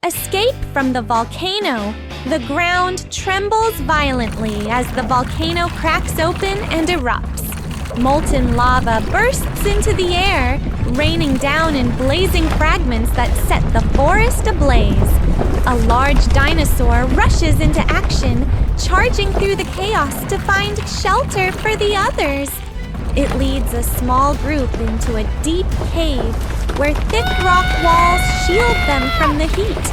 Escape from the volcano. The ground trembles violently as the volcano cracks open and erupts. Molten lava bursts into the air, raining down in blazing fragments that set the forest ablaze. A large dinosaur rushes into action, charging through the chaos to find shelter for the others. It leads a small group into a deep cave where thick rock walls shield them from the heat.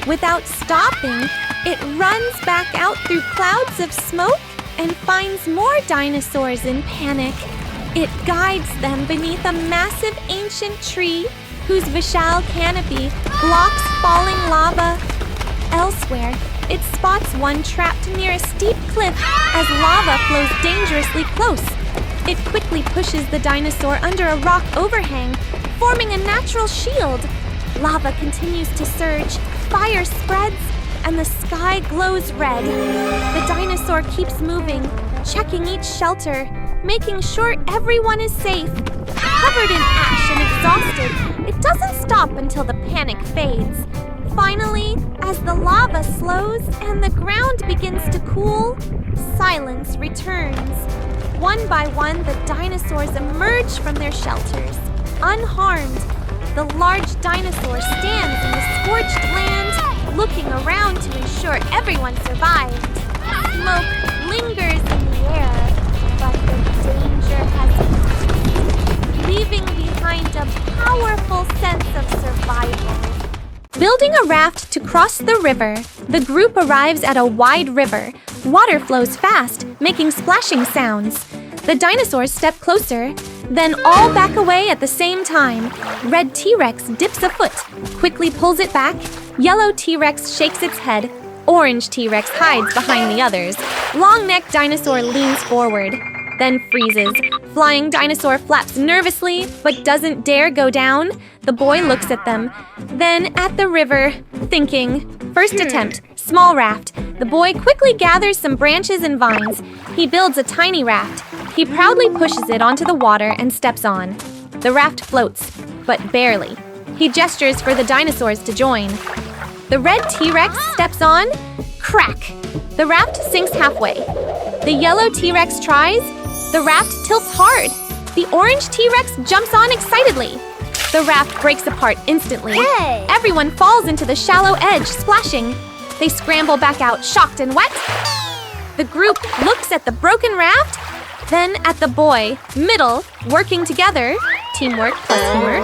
Without stopping, it runs back out through clouds of smoke and finds more dinosaurs in panic. It guides them beneath a massive ancient tree whose vishal canopy blocks falling lava. Elsewhere, it spots one trapped near a steep cliff as lava flows dangerously close. It quickly pushes the dinosaur under a rock overhang, forming a natural shield. Lava continues to surge, fire spreads, and the sky glows red. The dinosaur keeps moving, checking each shelter, making sure everyone is safe. Covered in ash and exhausted, it doesn't stop until the panic fades. Finally, as the lava slows and the ground begins to cool, silence returns. One by one, the dinosaurs emerge from their shelters, unharmed. The large dinosaur stands in the scorched land, looking around to ensure everyone survived. Smoke lingers in the air, but the danger has leaving behind a powerful sense of survival. Building a raft to cross the river, the group arrives at a wide river. Water flows fast, making splashing sounds. The dinosaurs step closer, then all back away at the same time. Red T-Rex dips a foot, quickly pulls it back. Yellow T-Rex shakes its head. Orange T-Rex hides behind the others. Long-necked dinosaur leans forward, then freezes. Flying dinosaur flaps nervously, but doesn't dare go down. The boy looks at them, then at the river, thinking. First attempt, small raft. The boy quickly gathers some branches and vines. He builds a tiny raft. He proudly pushes it onto the water and steps on. The raft floats, but barely. He gestures for the dinosaurs to join. The red T-Rex steps on. Crack! The raft sinks halfway. The yellow T-Rex tries. The raft tilts hard. The orange T-Rex jumps on excitedly. The raft breaks apart instantly. Hey! Everyone falls into the shallow edge, splashing. They scramble back out, shocked and wet. The group looks at the broken raft, then at the boy, middle, working together. Teamwork plus humor.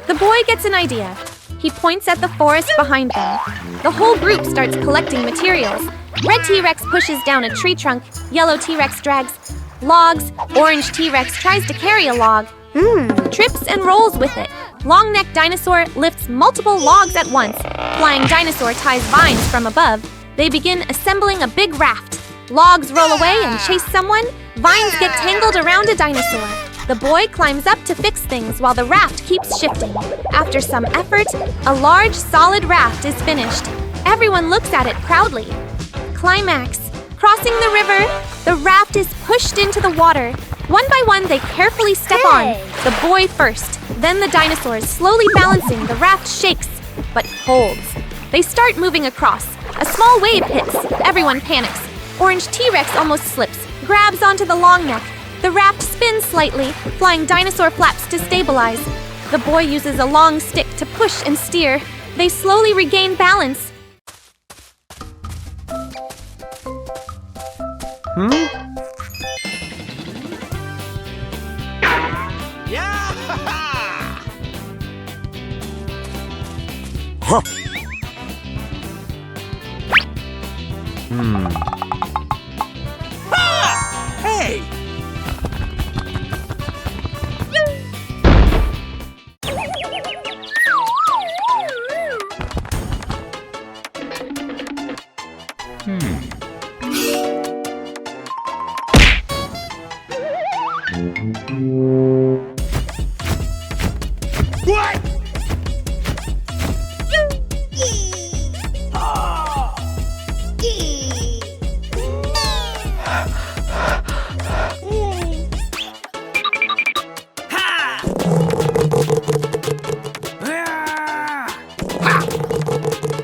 The boy gets an idea. He points at the forest behind them. The whole group starts collecting materials. Red T-Rex pushes down a tree trunk. Yellow T-Rex drags logs. Orange T-Rex tries to carry a log. Trips and rolls with it. Long-necked dinosaur lifts multiple logs at once. Flying dinosaur ties vines from above. They begin assembling a big raft. Logs roll away and chase someone. Vines get tangled around a dinosaur. The boy climbs up to fix things while the raft keeps shifting. After some effort, a large, solid raft is finished. Everyone looks at it proudly. Climax. Crossing the river, the raft is pushed into the water. One by one, they carefully step on. The boy first, then the dinosaurs, slowly balancing. The raft shakes, but holds. They start moving across. A small wave hits. Everyone panics. Orange T-Rex almost slips, grabs onto the long neck. The raft spins slightly, flying dinosaur flaps to stabilize. The boy uses a long stick to push and steer. They slowly regain balance. Hey! What? Ha! 「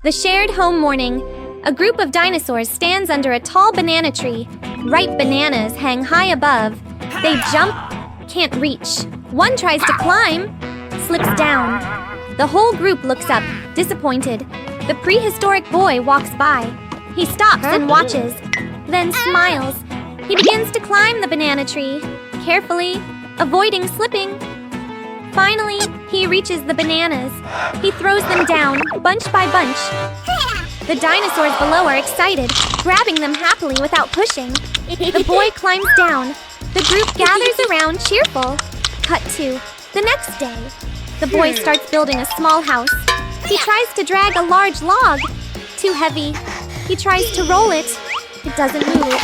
The shared home morning. A group of dinosaurs stands under a tall banana tree. Ripe bananas hang high above. They jump, can't reach. One tries to climb, slips down. The whole group looks up, disappointed. The prehistoric boy walks by. He stops and watches, then smiles. He begins to climb the banana tree, carefully, avoiding slipping. Finally, he reaches the bananas. He throws them down, bunch by bunch. The dinosaurs below are excited, grabbing them happily without pushing. The boy climbs down. The group gathers around, cheerful. Cut to the next day. The boy starts building a small house. He tries to drag a large log. Too heavy. He tries to roll it. It doesn't move.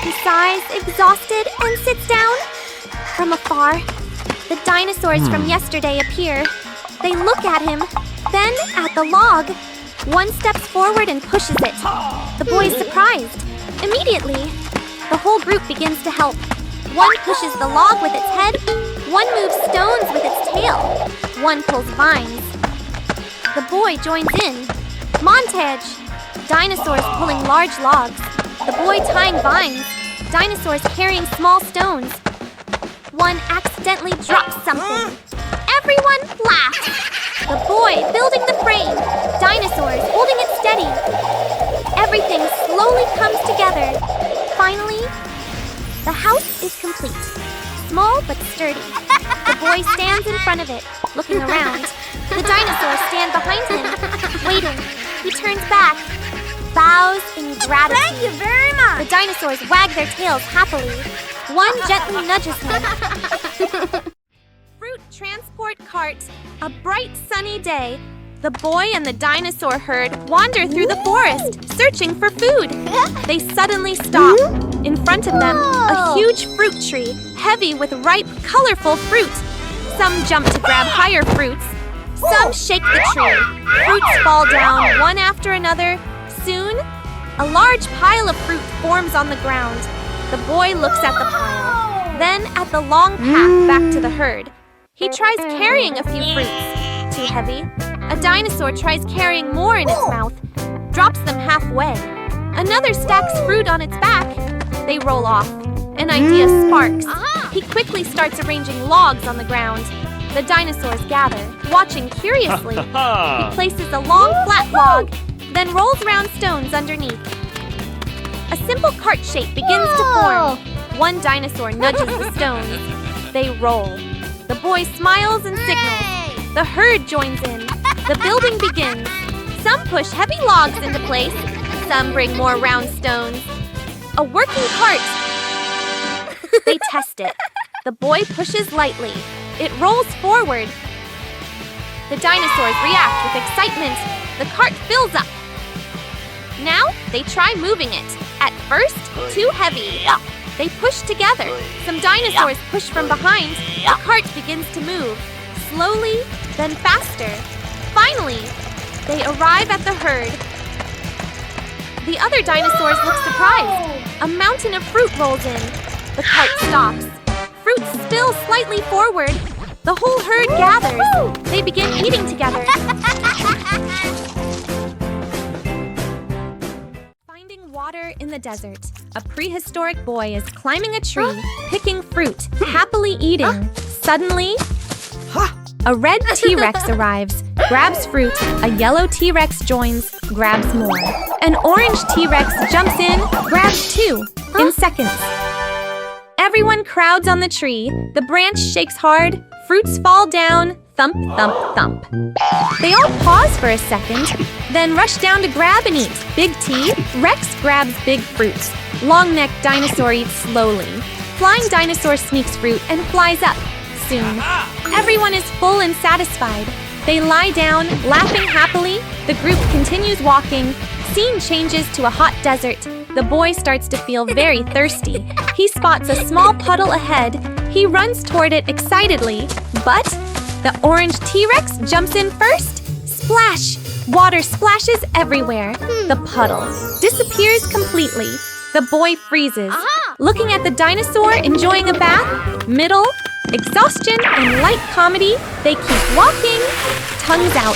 He sighs, exhausted, and sits down. From afar, the dinosaurs from yesterday appear. They look at him, then at the log. One steps forward and pushes it. The boy is surprised. Immediately, the whole group begins to help. One pushes the log with its head. One moves stones with its tail. One pulls vines. The boy joins in. Montage. Dinosaurs pulling large logs. The boy tying vines. Dinosaurs carrying small stones. One accidentally drops something. Everyone laughs. The boy building the frame. Dinosaurs holding it steady. Everything slowly comes together. Finally, the house is complete. Small but sturdy. The boy stands in front of it, looking around. The dinosaurs stand behind him, waiting. He turns back, bows in gratitude. Thank you very much. The dinosaurs wag their tails happily. One gently nudges him. Fruit transport cart. A bright sunny day. The boy and the dinosaur herd wander through the forest, searching for food. They suddenly stop. In front of them, a huge fruit tree, heavy with ripe, colorful fruit. Some jump to grab higher fruits. Some shake the tree. Fruits fall down one after another. Soon, a large pile of fruit forms on the ground. The boy looks at the pile, then at the long path back to the herd. He tries carrying a few fruits. Too heavy. A dinosaur tries carrying more in its mouth, drops them halfway. Another stacks fruit on its back. They roll off. An idea sparks. He quickly starts arranging logs on the ground. The dinosaurs gather, watching curiously. He places a long, flat log, then rolls around stones underneath. A simple cart shape begins to form. One dinosaur nudges the stones. They roll. The boy smiles and signals. The herd joins in. The building begins. Some push heavy logs into place. Some bring more round stones. A working cart. They test it. The boy pushes lightly. It rolls forward. The dinosaurs react with excitement. The cart fills up. Now they try moving it. At first, too heavy. They push together. Some dinosaurs push from behind. The cart begins to move. Slowly, then faster. Finally, they arrive at the herd. The other dinosaurs look surprised. A mountain of fruit rolls in. The cart stops. Fruit spills slightly forward. The whole herd gathers. They begin eating together. Finding water in the desert. A prehistoric boy is climbing a tree, picking fruit, happily eating. Suddenly, a red T-Rex arrives, grabs fruit. A yellow T-Rex joins, grabs more. An orange T-Rex jumps in, grabs two, in seconds. Everyone crowds on the tree. The branch shakes hard. Fruits fall down, thump, thump, thump. They all pause for a second, then rush down to grab and eat. Big T, Rex grabs big fruit. Long-necked dinosaur eats slowly. Flying dinosaur sneaks fruit and flies up. Soon, everyone is full and satisfied. They lie down, laughing happily. The group continues walking. Scene changes to a hot desert. The boy starts to feel very thirsty. He spots a small puddle ahead. He runs toward it excitedly, but the orange T-Rex jumps in first. Splash! Water splashes everywhere. The puddle disappears completely. The boy freezes. Looking at the dinosaur enjoying a bath, middle, exhaustion, and light comedy, they keep walking, tongues out,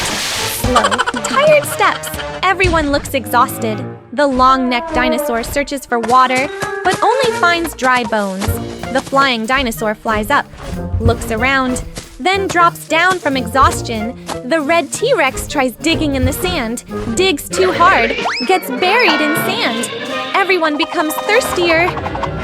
slow, tired steps. Everyone looks exhausted. The long-necked dinosaur searches for water, but only finds dry bones. The flying dinosaur flies up, looks around, then drops down from exhaustion. The red T-Rex tries digging in the sand, digs too hard, gets buried in sand. Everyone becomes thirstier.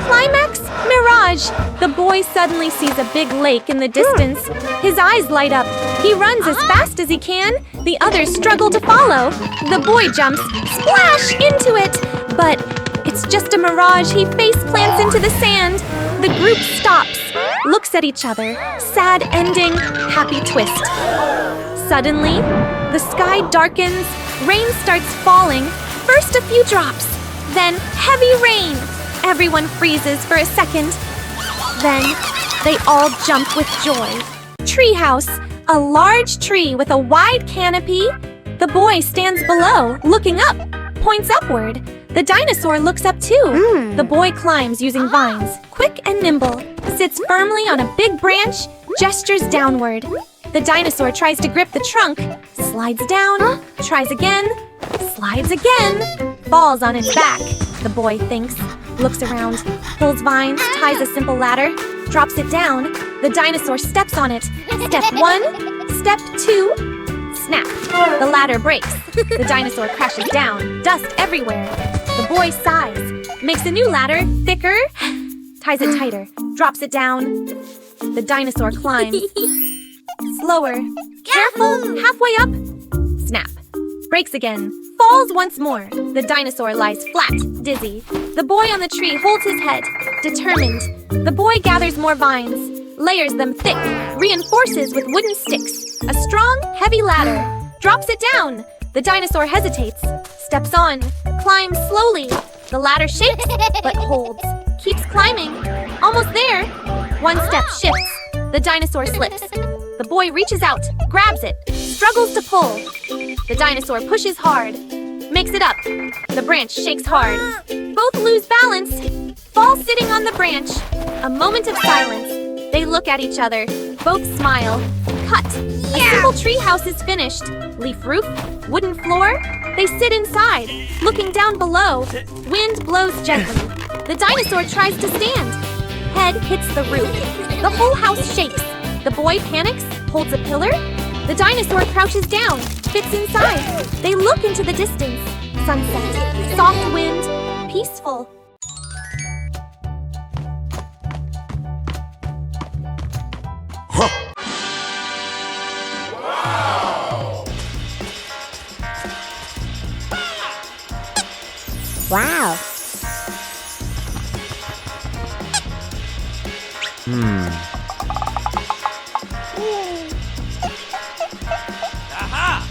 Climax, mirage. The boy suddenly sees a big lake in the distance. His eyes light up. He runs as fast as he can. The others struggle to follow. The boy jumps, splash, into it. But it's just a mirage. He face plants into the sand. The group stops, looks at each other. Sad ending, happy twist. Suddenly, the sky darkens. Rain starts falling. First a few drops, then heavy rain. Everyone freezes for a second. Then they all jump with joy. Treehouse, a large tree with a wide canopy. The boy stands below, looking up, points upward. The dinosaur looks up too. The boy climbs using vines, quick and nimble, sits firmly on a big branch, gestures downward. The dinosaur tries to grip the trunk, slides down, tries again, slides again, falls on its back. The boy thinks, looks around, pulls vines, ties a simple ladder, drops it down. The dinosaur steps on it. Step 1, step 2, snap. The ladder breaks. The dinosaur crashes down, dust everywhere. The boy sighs, makes a new ladder, thicker, ties it tighter, drops it down. The dinosaur climbs. Slower, careful, halfway up, snap. Breaks again, falls once more. The dinosaur lies flat, dizzy. The boy on the tree holds his head, determined. The boy gathers more vines, layers them thick, reinforces with wooden sticks. A strong, heavy ladder, drops it down. The dinosaur hesitates, steps on, climbs slowly. The ladder shakes, but holds, keeps climbing. Almost there. One step shifts. The dinosaur slips. The boy reaches out, grabs it, struggles to pull. The dinosaur pushes hard, makes it up. The branch shakes hard. Both lose balance, fall sitting on the branch. A moment of silence. They look at each other. Both smile. Cut. A simple tree house is finished. Leaf roof, wooden floor. They sit inside, looking down below. Wind blows gently. The dinosaur tries to stand. Head hits the roof. The whole house shakes. The boy panics, holds a pillar. The dinosaur crouches down, fits inside. They look into the distance. Sunset, soft wind, peaceful. Wow. Aha!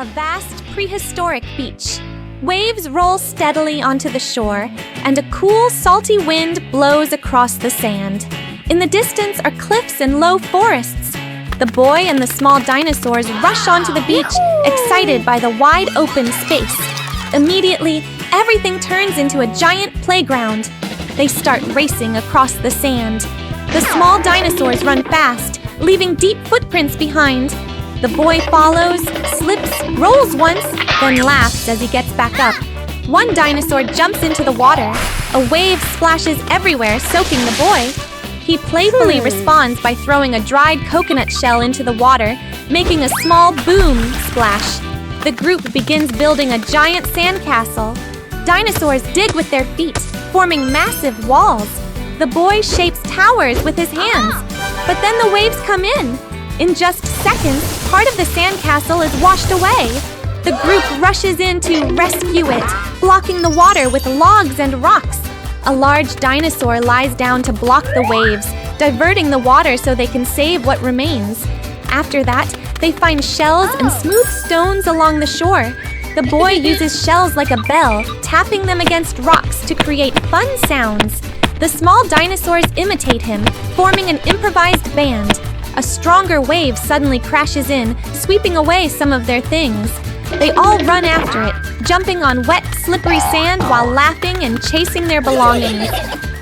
A vast prehistoric beach. Waves roll steadily onto the shore, and a cool, salty wind blows across the sand. In the distance are cliffs and low forests. The boy and the small dinosaurs rush onto the beach, excited by the wide open space. Immediately, everything turns into a giant playground. They start racing across the sand. The small dinosaurs run fast, leaving deep footprints behind. The boy follows, slips, rolls once, then laughs as he gets back up. One dinosaur jumps into the water. A wave splashes everywhere, soaking the boy. He playfully responds by throwing a dried coconut shell into the water, making a small boom splash. The group begins building a giant sandcastle. Dinosaurs dig with their feet, forming massive walls. The boy shapes towers with his hands. But then the waves come in. In just seconds, part of the sandcastle is washed away. The group rushes in to rescue it, blocking the water with logs and rocks. A large dinosaur lies down to block the waves, diverting the water so they can save what remains. After that, they find shells and smooth stones along the shore. The boy uses shells like a bell, tapping them against rocks to create fun sounds. The small dinosaurs imitate him, forming an improvised band. A stronger wave suddenly crashes in, sweeping away some of their things. They all run after it, jumping on wet, slippery sand while laughing and chasing their belongings.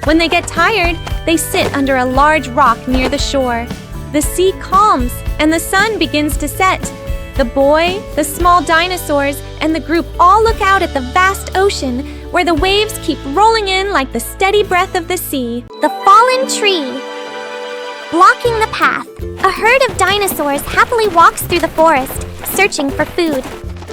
When they get tired, they sit under a large rock near the shore. The sea calms, and the sun begins to set. The boy, the small dinosaurs, and the group all look out at the vast ocean, where the waves keep rolling in like the steady breath of the sea. The fallen tree. Blocking the path, a herd of dinosaurs happily walks through the forest, searching for food.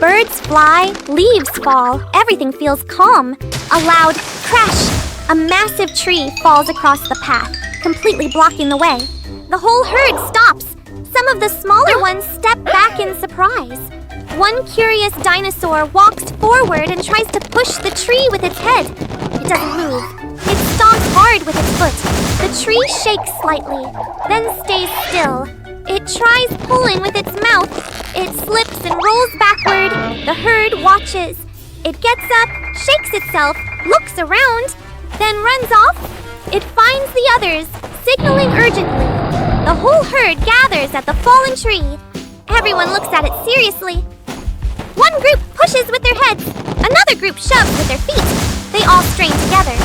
Birds fly, leaves fall, everything feels calm. A loud crash! A massive tree falls across the path, completely blocking the way. The whole herd stops. Some of the smaller ones step back in surprise. One curious dinosaur walks forward and tries to push the tree with its head. It doesn't move. It stomps hard with its foot. The tree shakes slightly, then stays still. It tries pulling with its mouth. It slips and rolls backward. The herd watches. It gets up, shakes itself, looks around, then runs off. It finds the others, signaling urgently. The whole herd gathers at the fallen tree. Everyone looks at it seriously. One group pushes with their heads. Another group shoves with their feet. They all strain together.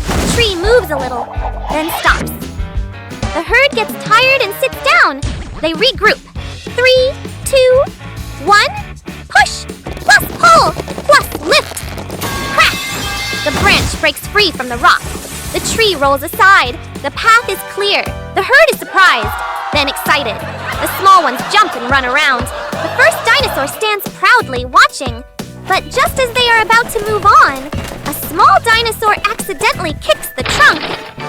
The tree moves a little, then stops. The herd gets tired and sits down. They regroup. 3, 2, 1. Push, plus pull, plus lift. Crack! The branch breaks free from the rock. The tree rolls aside. The path is clear. The herd is surprised, then excited. The small ones jump and run around. The first dinosaur stands proudly watching. But just as they are about to move on, a small dinosaur accidentally kicks the trunk.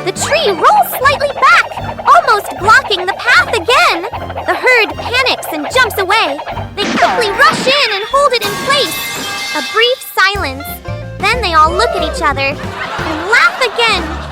The tree rolls slightly back, almost blocking the path again. The herd panics and jumps away. They quickly rush in and hold it in place. A brief silence. Then they all look at each other and laugh again.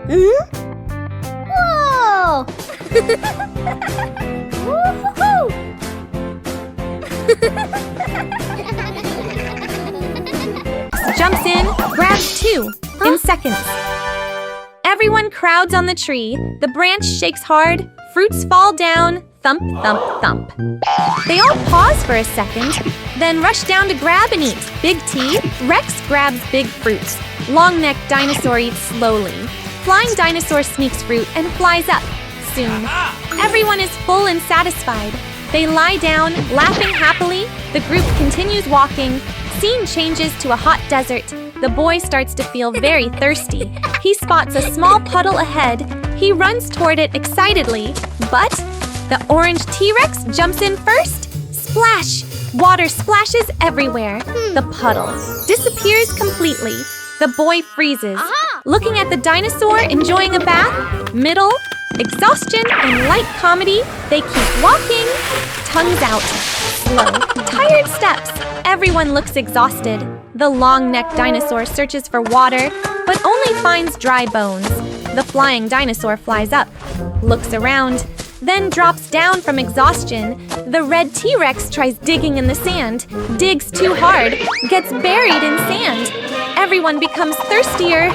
Whoa! Woo-hoo-hoo! Jumps in, grabs 2 in seconds. Everyone crowds on the tree. The branch shakes hard, fruits fall down, thump, thump, thump. They all pause for a second, then rush down to grab and eat. Big T, Rex grabs big fruits. Long-necked dinosaur eats slowly. Flying dinosaur sneaks fruit and flies up. Soon, everyone is full and satisfied. They lie down, laughing happily. The group continues walking. Scene changes to a hot desert. The boy starts to feel very thirsty. He spots a small puddle ahead. He runs toward it excitedly, but the orange T-Rex jumps in first. Splash! Water splashes everywhere. The puddle disappears completely. The boy freezes. Looking at the dinosaur enjoying a bath, middle, exhaustion, and light comedy, they keep walking. Tongues out. Slow, tired steps. Everyone looks exhausted. The long-necked dinosaur searches for water, but only finds dry bones. The flying dinosaur flies up, looks around, then drops down from exhaustion. The red T-Rex tries digging in the sand, digs too hard, gets buried in sand. Everyone becomes thirstier.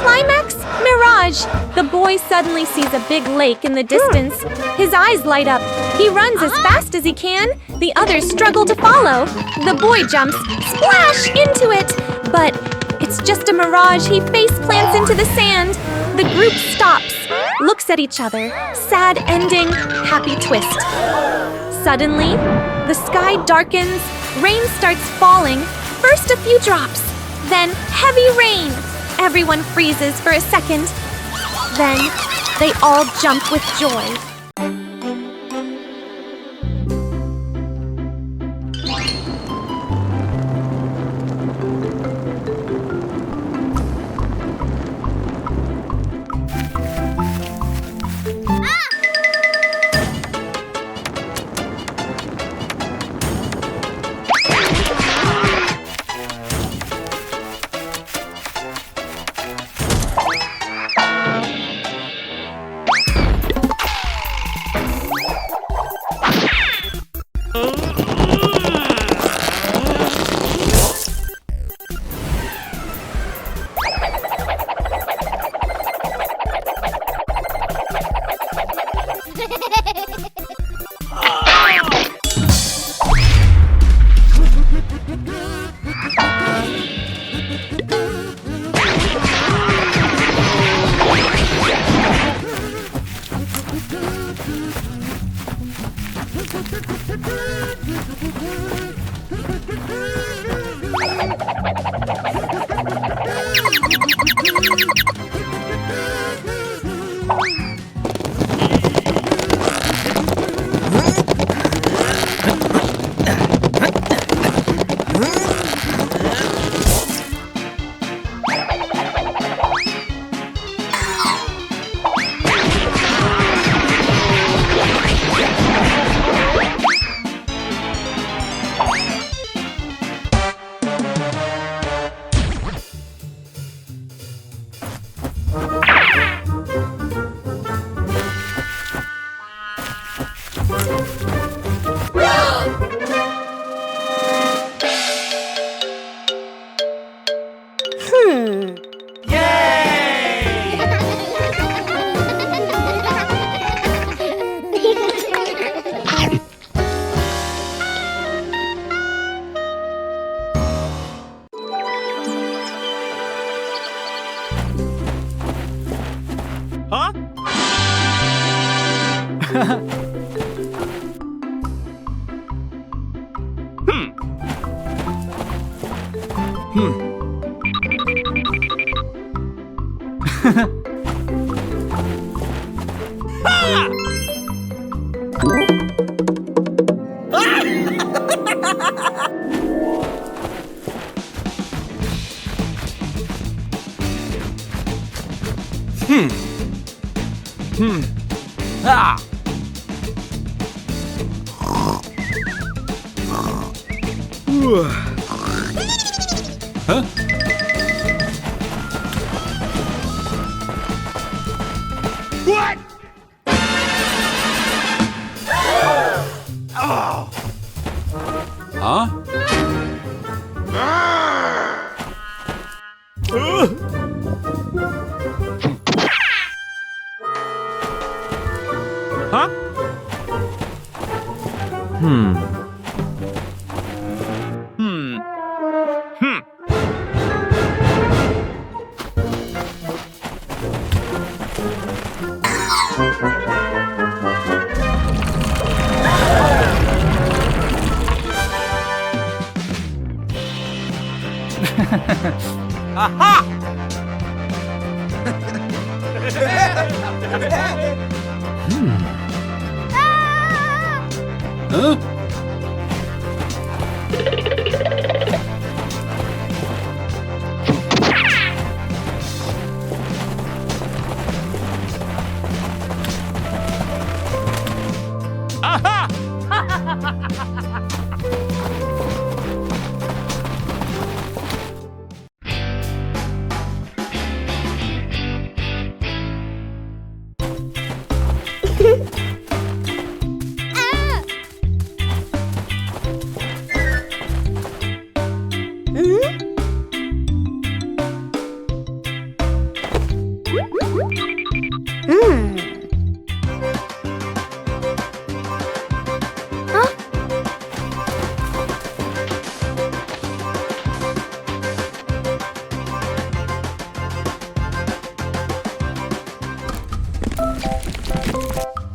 Climax, mirage. The boy suddenly sees a big lake in the distance. His eyes light up. He runs as fast as he can. The others struggle to follow. The boy jumps, splash, into it. But it's just a mirage. He face plants into the sand. The group stops, looks at each other. Sad ending, happy twist. Suddenly, the sky darkens. Rain starts falling. First a few drops, then heavy rain. Everyone freezes for a second. Then they all jump with joy. What? Oh. Huh? Huh? Hmm. Aha!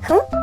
Huh?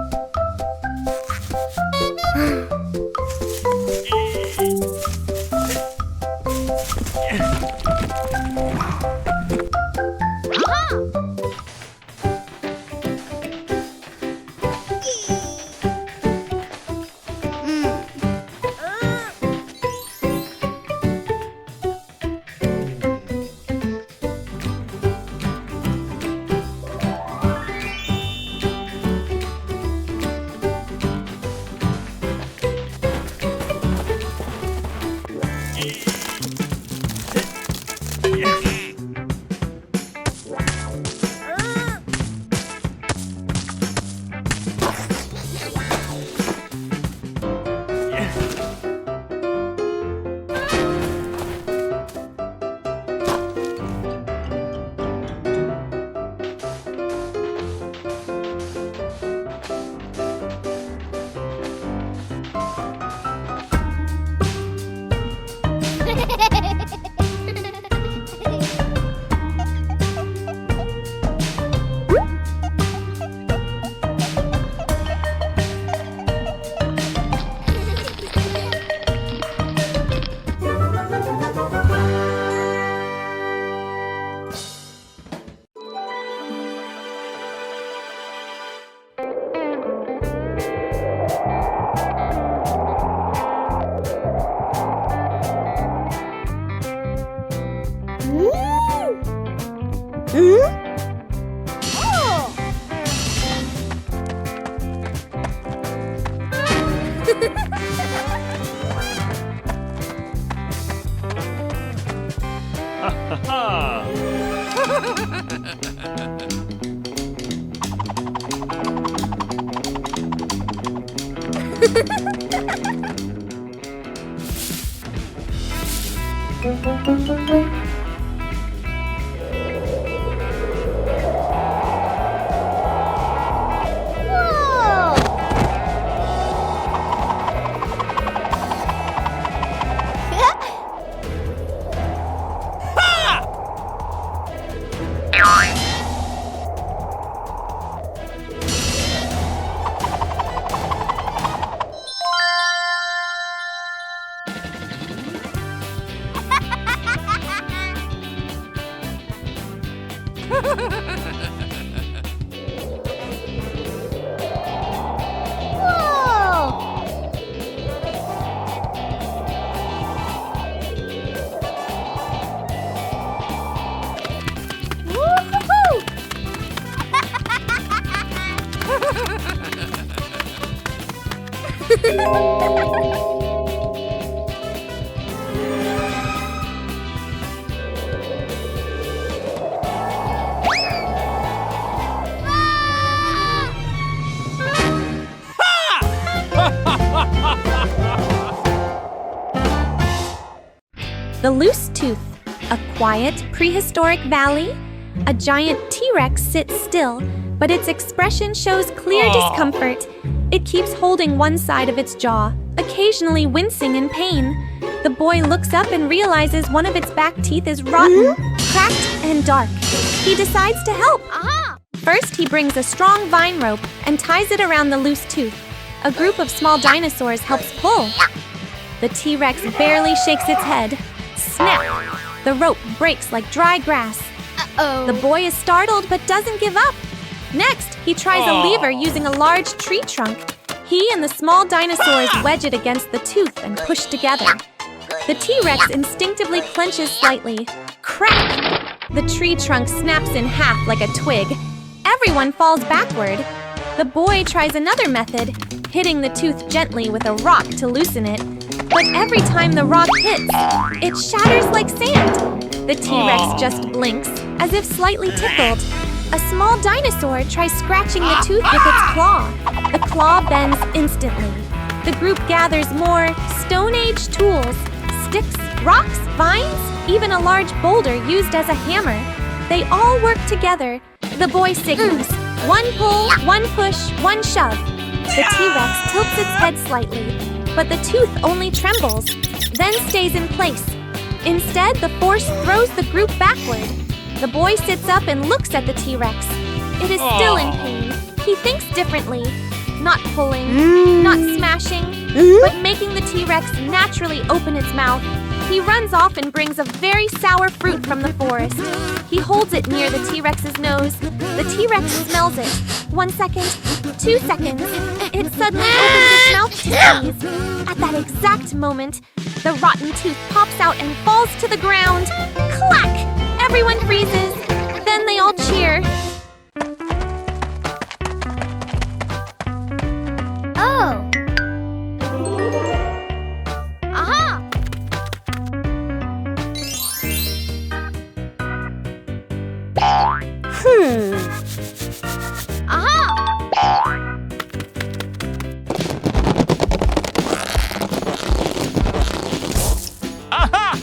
Aha! Loose Tooth, a quiet, prehistoric valley. A giant T-Rex sits still, but its expression shows clear discomfort. It keeps holding one side of its jaw, occasionally wincing in pain. The boy looks up and realizes one of its back teeth is rotten, cracked, and dark. He decides to help. First, he brings a strong vine rope and ties it around the loose tooth. A group of small dinosaurs helps pull. The T-Rex barely shakes its head. Snap! The rope breaks like dry grass. The boy is startled but doesn't give up. Next, he tries a lever using a large tree trunk. He and the small dinosaurs wedge it against the tooth and push together. The T-Rex instinctively clenches slightly. Crack! The tree trunk snaps in half like a twig. Everyone falls backward. The boy tries another method, hitting the tooth gently with a rock to loosen it. But every time the rock hits, it shatters like sand. The T-Rex just blinks, as if slightly tickled. A small dinosaur tries scratching the tooth with its claw. The claw bends instantly. The group gathers more Stone Age tools, sticks, rocks, vines, even a large boulder used as a hammer. They all work together. The boy signals. One pull, one push, one shove. The T-Rex tilts its head slightly, but the tooth only trembles, then stays in place. Instead, the force throws the group backward. The boy sits up and looks at the T-Rex. It is still in pain. He thinks differently. Not pulling, not smashing, but making the T-Rex naturally open its mouth. He runs off and brings a very sour fruit from the forest. He holds it near the T-Rex's nose. The T-Rex smells it. 1 second, 2 seconds. It suddenly opens its mouth to sneeze. At that exact moment, the rotten tooth pops out and falls to the ground. Clack! Everyone freezes. Then they all cheer. Oh! Aha! Aha! Aha!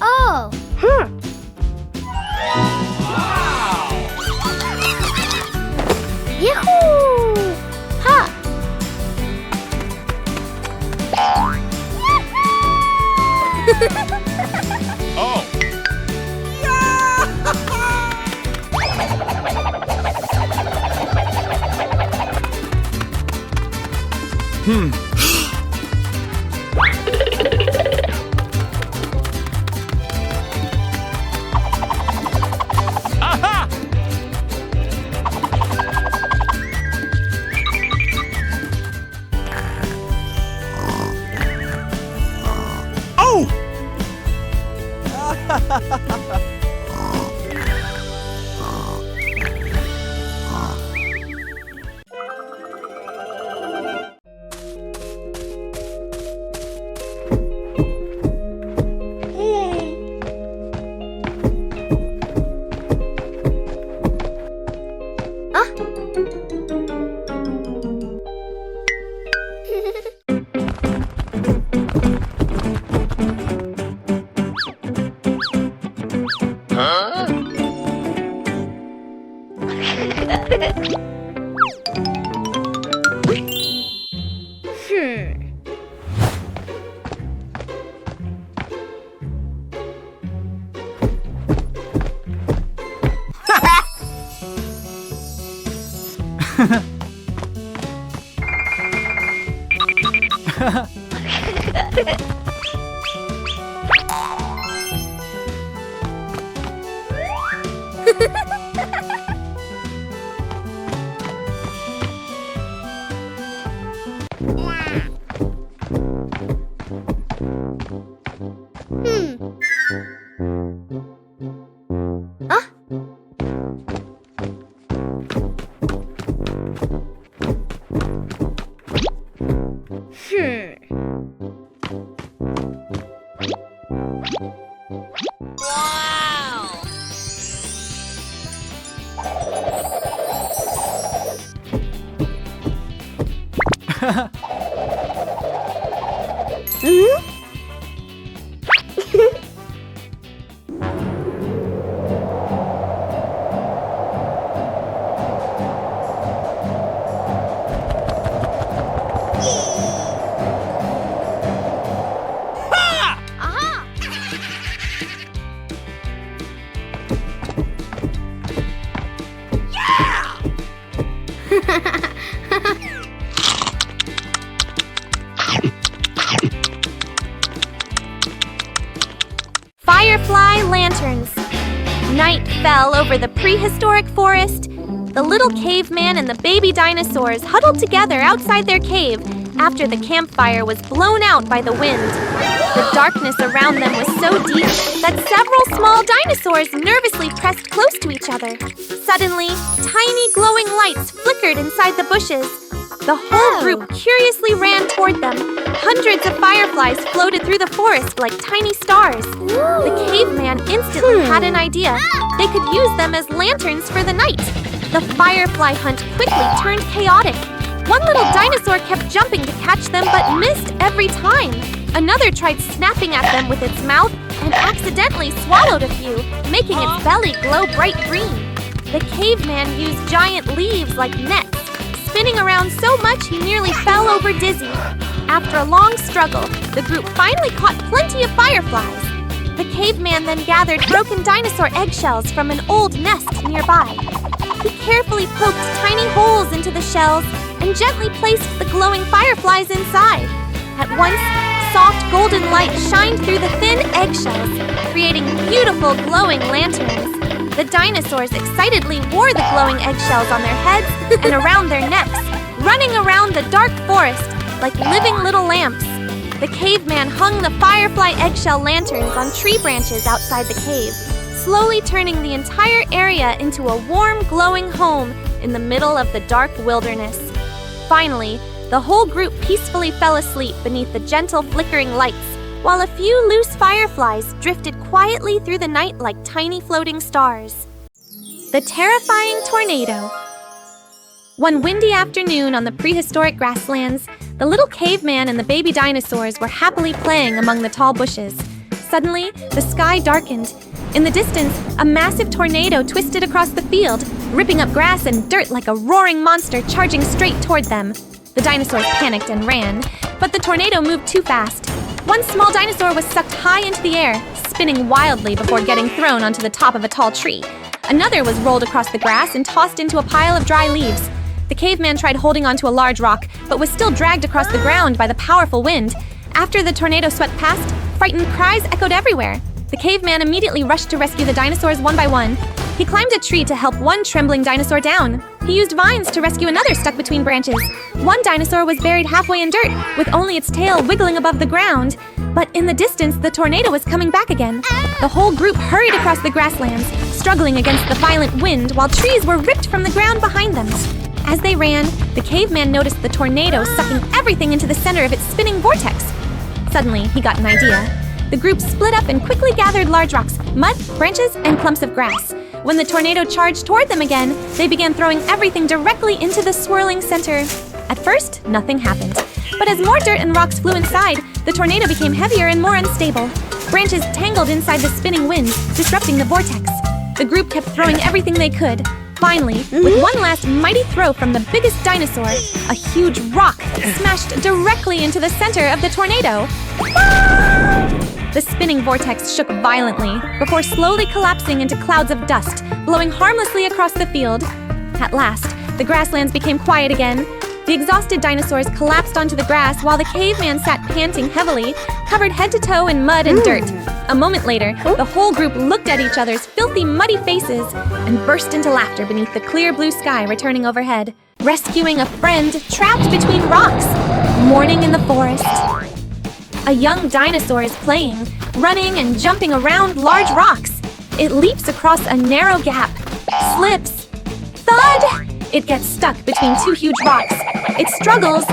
Oh! Yahoo! Ha! Oh! Aha! Oh! Firefly lanterns. Night fell over the prehistoric forest. The little caveman and the baby dinosaurs huddled together outside their cave after the campfire was blown out by the wind. The darkness around them was so deep that several small dinosaurs nervously pressed close to each other. Suddenly, tiny glowing lights flickered inside the bushes. The whole group curiously ran toward them. Hundreds of fireflies floated through the forest like tiny stars. The caveman instantly had an idea. They could use them as lanterns for the night. The firefly hunt quickly turned chaotic. One little dinosaur kept jumping to catch them but missed every time. Another tried snapping at them with its mouth and accidentally swallowed a few, making its belly glow bright green. The caveman used giant leaves like nets, spinning around so much he nearly fell over dizzy. After a long struggle, the group finally caught plenty of fireflies. The caveman then gathered broken dinosaur eggshells from an old nest nearby. He carefully poked tiny holes into the shells and gently placed the glowing fireflies inside. At once, soft golden light shined through the thin eggshells, creating beautiful glowing lanterns. The dinosaurs excitedly wore the glowing eggshells on their heads and around their necks, running around the dark forest like living little lamps. The caveman hung the firefly eggshell lanterns on tree branches outside the cave, slowly turning the entire area into a warm, glowing home in the middle of the dark wilderness. Finally, the whole group peacefully fell asleep beneath the gentle flickering lights, while a few loose fireflies drifted quietly through the night like tiny floating stars. The terrifying tornado. One windy afternoon on the prehistoric grasslands, the little caveman and the baby dinosaurs were happily playing among the tall bushes. Suddenly, the sky darkened. In the distance, a massive tornado twisted across the field, ripping up grass and dirt like a roaring monster charging straight toward them. The dinosaurs panicked and ran, but the tornado moved too fast. One small dinosaur was sucked high into the air, spinning wildly before getting thrown onto the top of a tall tree. Another was rolled across the grass and tossed into a pile of dry leaves. The caveman tried holding onto a large rock, but was still dragged across the ground by the powerful wind. After the tornado swept past, frightened cries echoed everywhere. The caveman immediately rushed to rescue the dinosaurs one by one. He climbed a tree to help one trembling dinosaur down. He used vines to rescue another stuck between branches. One dinosaur was buried halfway in dirt, with only its tail wiggling above the ground. But in the distance, the tornado was coming back again. The whole group hurried across the grasslands, struggling against the violent wind while trees were ripped from the ground behind them. As they ran, the caveman noticed the tornado sucking everything into the center of its spinning vortex. Suddenly, he got an idea. The group split up and quickly gathered large rocks, mud, branches, and clumps of grass. When the tornado charged toward them again, they began throwing everything directly into the swirling center. At first, nothing happened. But as more dirt and rocks flew inside, the tornado became heavier and more unstable. Branches tangled inside the spinning wind, disrupting the vortex. The group kept throwing everything they could. Finally, with one last mighty throw from the biggest dinosaur, a huge rock smashed directly into the center of the tornado. The spinning vortex shook violently before slowly collapsing into clouds of dust, blowing harmlessly across the field. At last, the grasslands became quiet again. The exhausted dinosaurs collapsed onto the grass while the caveman sat panting heavily, covered head to toe in mud and dirt. A moment later, the whole group looked at each other's filthy, muddy faces and burst into laughter beneath the clear blue sky returning overhead. Rescuing a friend trapped between rocks. Morning in the forest. A young dinosaur is playing, running and jumping around large rocks. It leaps across a narrow gap, slips, thud! It gets stuck between two huge rocks. It struggles,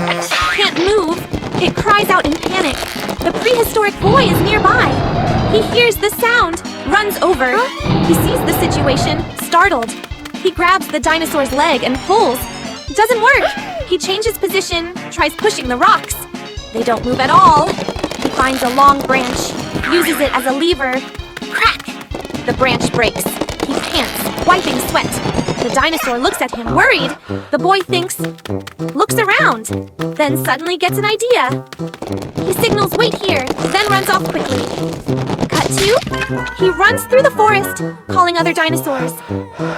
can't move. It cries out in panic. The prehistoric boy is nearby. He hears the sound, runs over. He sees the situation, startled. He grabs the dinosaur's leg and pulls. Doesn't work. He changes position, tries pushing the rocks. They don't move at all. He finds a long branch, uses it as a lever. Crack! The branch breaks. He pants, wiping sweat. The dinosaur looks at him, worried. The boy thinks, looks around, then suddenly gets an idea. He signals, wait here, then runs off quickly. Cut to, he runs through the forest, calling other dinosaurs.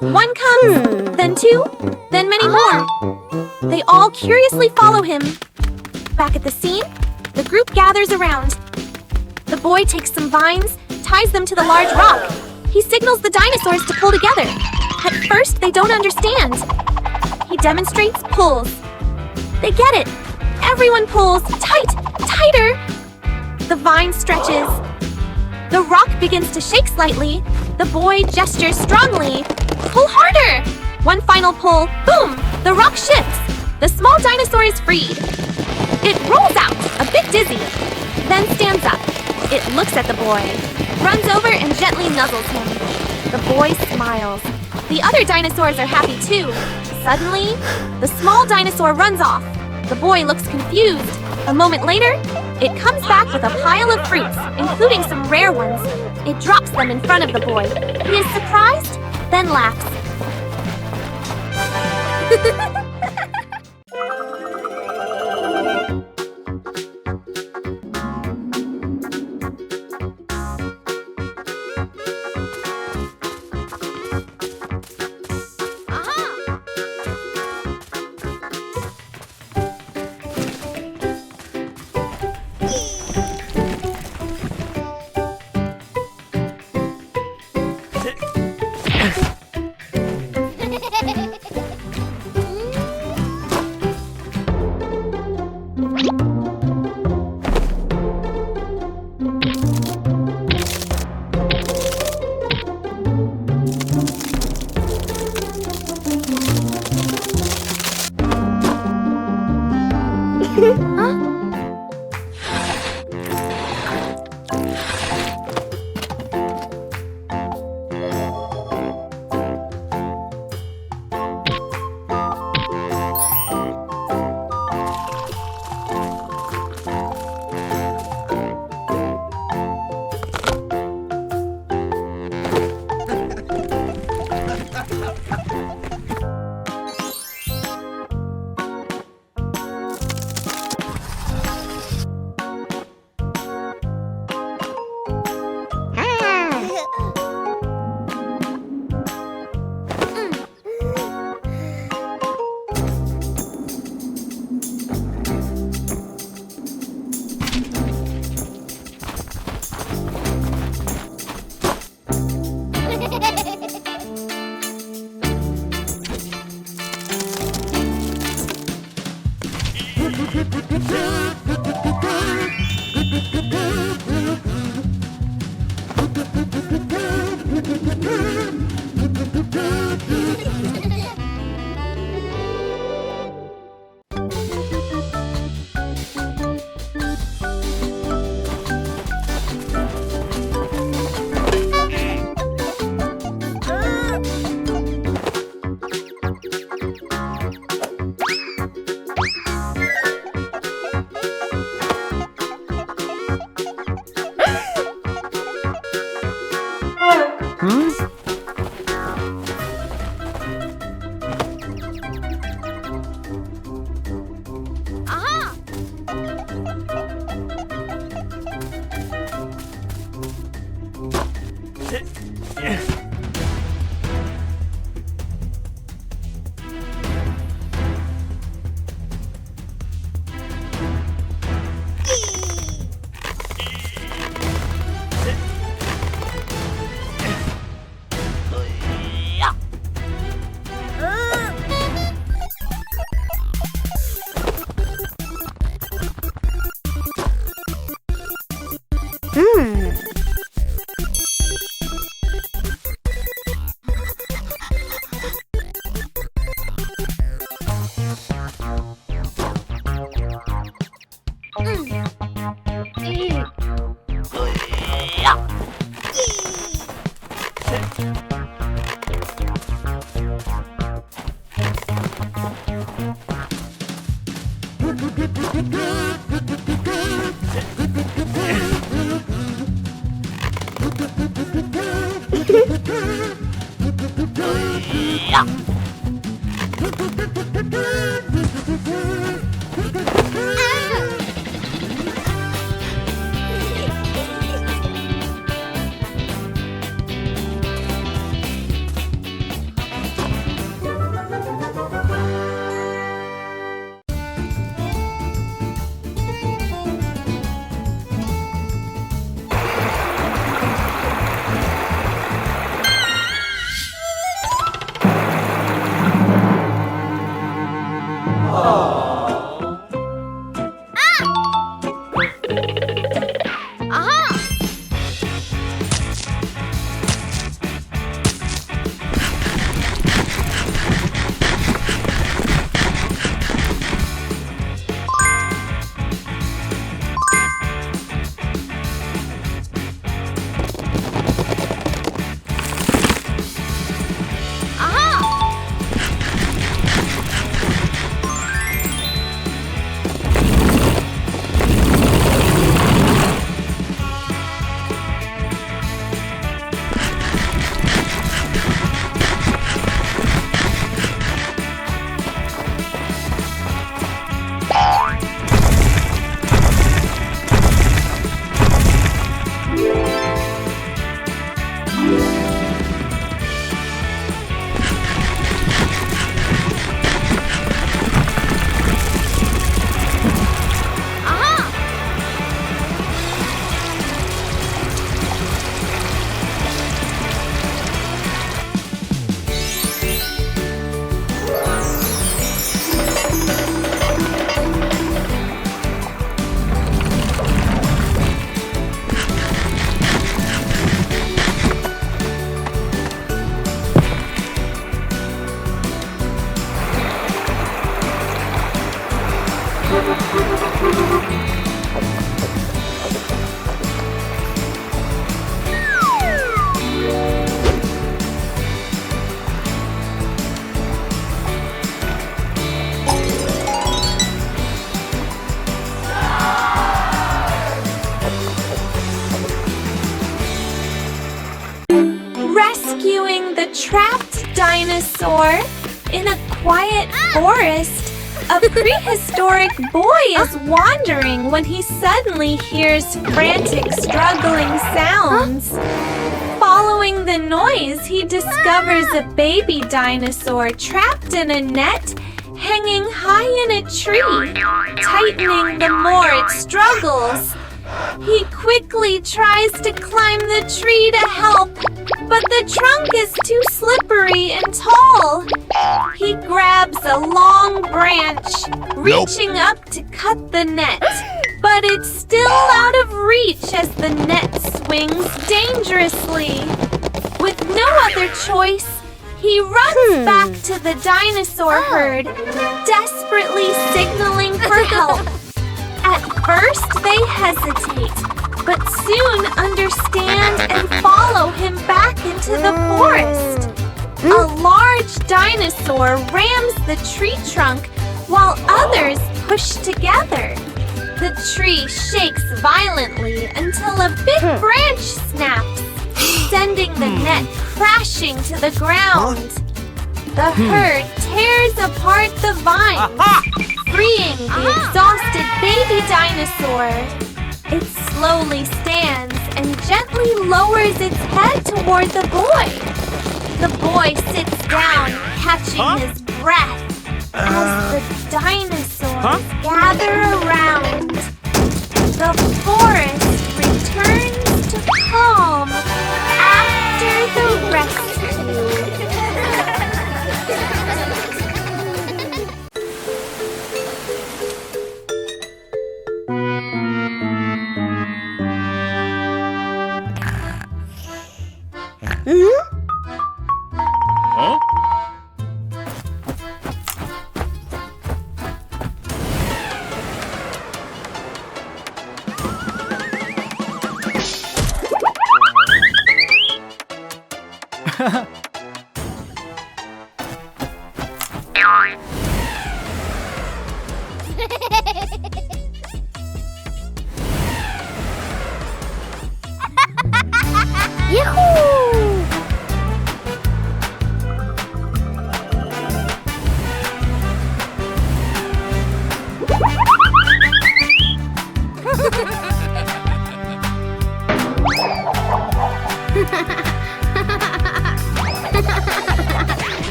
One comes, then two, then many more. They all curiously follow him. Back at the scene, the group gathers around. The boy takes some vines, ties them to the large rock. He signals the dinosaurs to pull together. At first, they don't understand. He demonstrates pulls. They get it. Everyone pulls tight, tighter. The vine stretches. The rock begins to shake slightly. The boy gestures strongly. Pull harder. One final pull. Boom! The rock shifts. The small dinosaur is freed. It rolls out, a bit dizzy, then stands up. It looks at the boy, runs over and gently nuzzles him. The boy smiles. The other dinosaurs are happy too. Suddenly, the small dinosaur runs off. The boy looks confused. A moment later, it comes back with a pile of fruits, including some rare ones. It drops them in front of the boy. He is surprised, then laughs. Rescuing the trapped dinosaur in a quiet forest, a prehistoric boy is wandering when he suddenly hears frantic, struggling sounds. Following the noise, he discovers a baby dinosaur trapped in a net, hanging high in a tree, tightening the more it struggles. He quickly tries to climb the tree to help, but the trunk is too slippery and tall. He grabs a long branch, reaching up to cut the net, but it's still out of reach as the net swings dangerously. With no other choice, he runs back to the dinosaur herd, desperately signaling for help. At first, they hesitate, but soon understand and follow him back into the forest. A large dinosaur rams the tree trunk while others push together. The tree shakes violently until a big branch snaps, sending the net crashing to the ground. The herd tears apart the vines, freeing the exhausted baby dinosaur. It slowly stands and gently lowers its head toward the boy. The boy sits down, catching his breath as the dinosaurs gather around. The forest returns to calm after the rescue. Huh?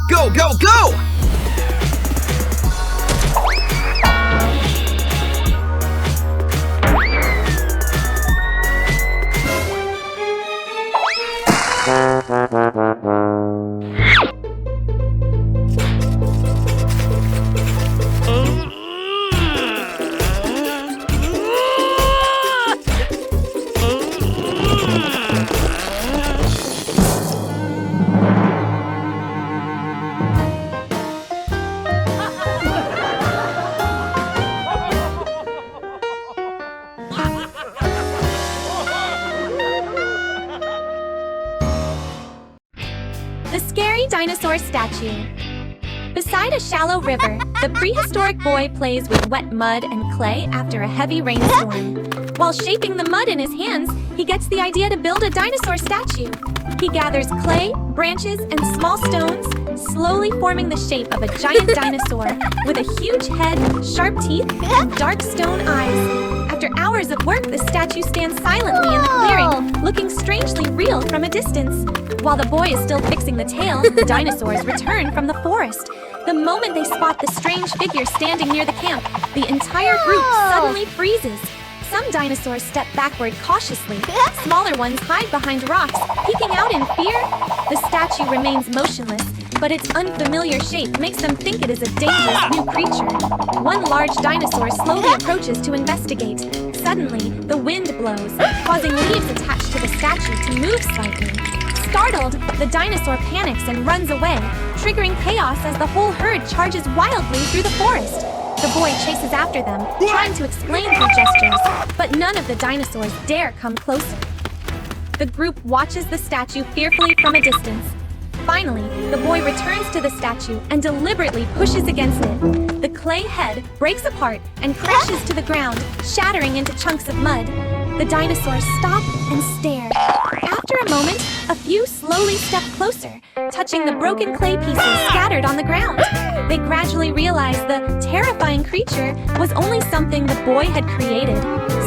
Go, go, go! The scary dinosaur statue. Beside a shallow river, the prehistoric boy plays with wet mud and clay after a heavy rainstorm. While shaping the mud in his hands, he gets the idea to build a dinosaur statue. He gathers clay, branches, and small stones, slowly forming the shape of a giant dinosaur with a huge head, sharp teeth, and dark stone eyes. After hours of work, the statue stands silently in the clearing, looking strangely real from a distance. While the boy is still fixing the tail, the dinosaurs return from the forest. The moment they spot the strange figure standing near the camp, the entire group suddenly freezes. Some dinosaurs step backward cautiously. Smaller ones hide behind rocks, peeking out in fear. The statue remains motionless, but its unfamiliar shape makes them think it is a dangerous new creature. One large dinosaur slowly approaches to investigate. Suddenly, the wind blows, causing leaves attached to the statue to move slightly. Startled, the dinosaur panics and runs away, triggering chaos as the whole herd charges wildly through the forest. The boy chases after them, trying to explain through gestures, but none of the dinosaurs dare come closer. The group watches the statue fearfully from a distance. Finally, the boy returns to the statue and deliberately pushes against it. The clay head breaks apart and crashes to the ground, shattering into chunks of mud. The dinosaurs stop and stare. After a moment, a few slowly step closer, touching the broken clay pieces scattered on the ground. They gradually realize the terrifying creature was only something the boy had created.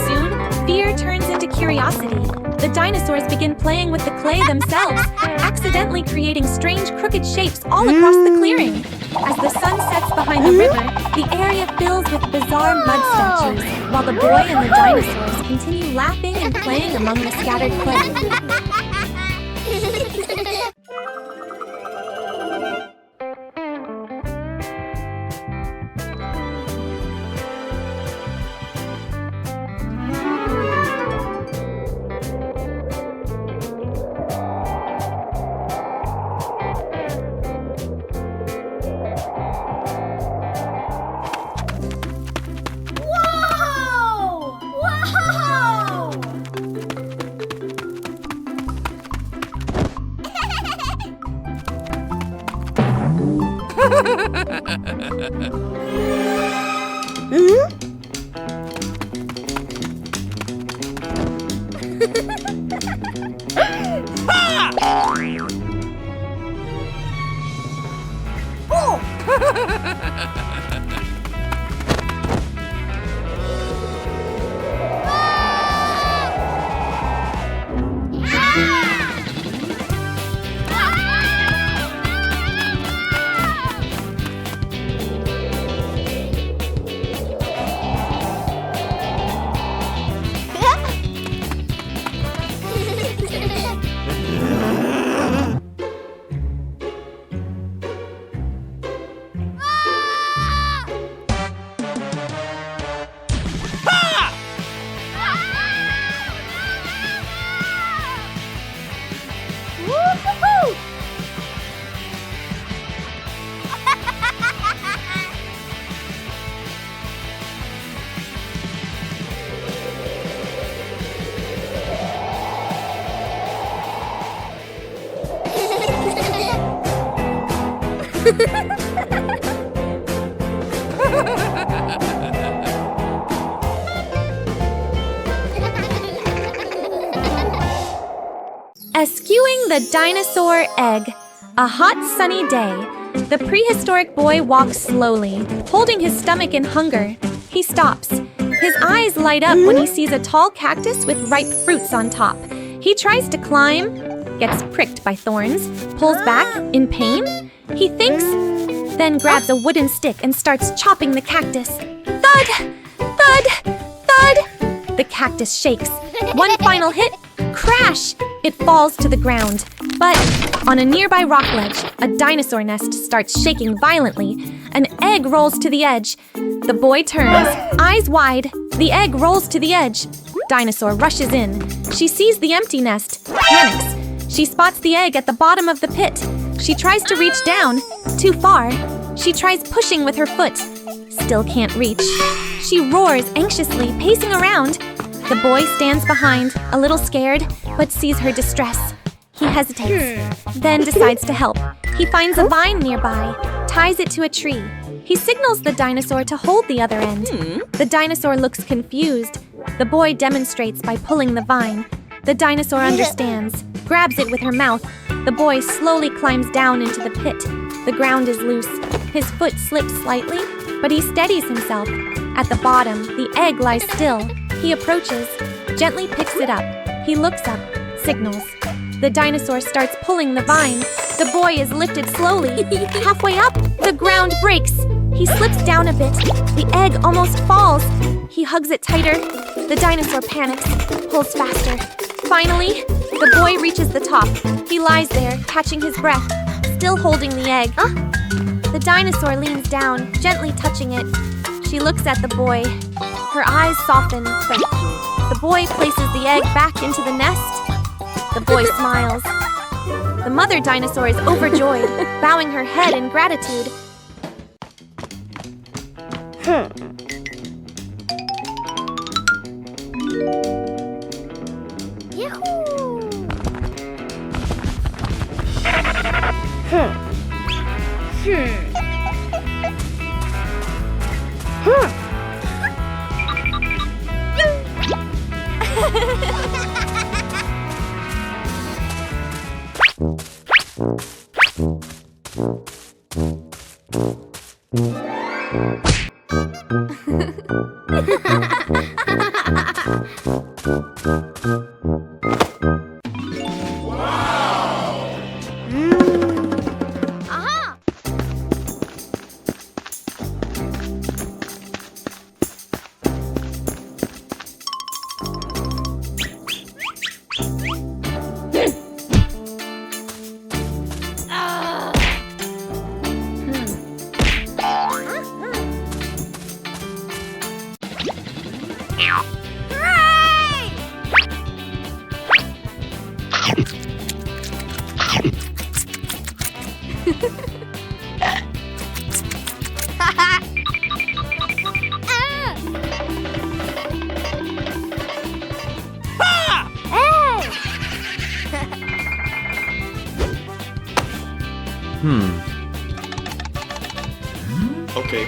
Soon, fear turns into curiosity. The dinosaurs begin playing with the clay themselves, accidentally creating strange crooked shapes all across the clearing. As the sun sets behind the river, the area fills with bizarre mud statues, while the boy and the dinosaurs continue laughing and playing among the scattered clay. Eschewing the dinosaur egg. A hot, sunny day. The prehistoric boy walks slowly, holding his stomach in hunger. He stops. His eyes light up when he sees a tall cactus with ripe fruits on top. He tries to climb, gets pricked by thorns, pulls back in pain. He thinks, then grabs a wooden stick and starts chopping the cactus. Thud! Thud! Thud! The cactus shakes. One final hit, crash! It falls to the ground. But on a nearby rock ledge, a dinosaur nest starts shaking violently. An egg rolls to the edge. The boy turns, eyes wide. The egg rolls to the edge. Dinosaur rushes in. She sees the empty nest, panics. She spots the egg at the bottom of the pit. She tries to reach down, too far. She tries pushing with her foot, still can't reach. She roars anxiously, pacing around. The boy stands behind, a little scared, but sees her distress. He hesitates, then decides to help. He finds a vine nearby, ties it to a tree. He signals the dinosaur to hold the other end. The dinosaur looks confused. The boy demonstrates by pulling the vine. The dinosaur understands, grabs it with her mouth. The boy slowly climbs down into the pit. The ground is loose. His foot slips slightly, but he steadies himself. At the bottom, the egg lies still. He approaches, gently picks it up. He looks up, signals. The dinosaur starts pulling the vine. The boy is lifted slowly. Halfway up, the ground breaks. He slips down a bit. The egg almost falls. He hugs it tighter. The dinosaur panics, pulls faster. Finally, the boy reaches the top. He lies there, catching his breath, still holding the egg. The dinosaur leans down, gently touching it. She looks at the boy. Her eyes soften, but the boy places the egg back into the nest. The boy smiles. The mother dinosaur is overjoyed, bowing her head in gratitude. Okay.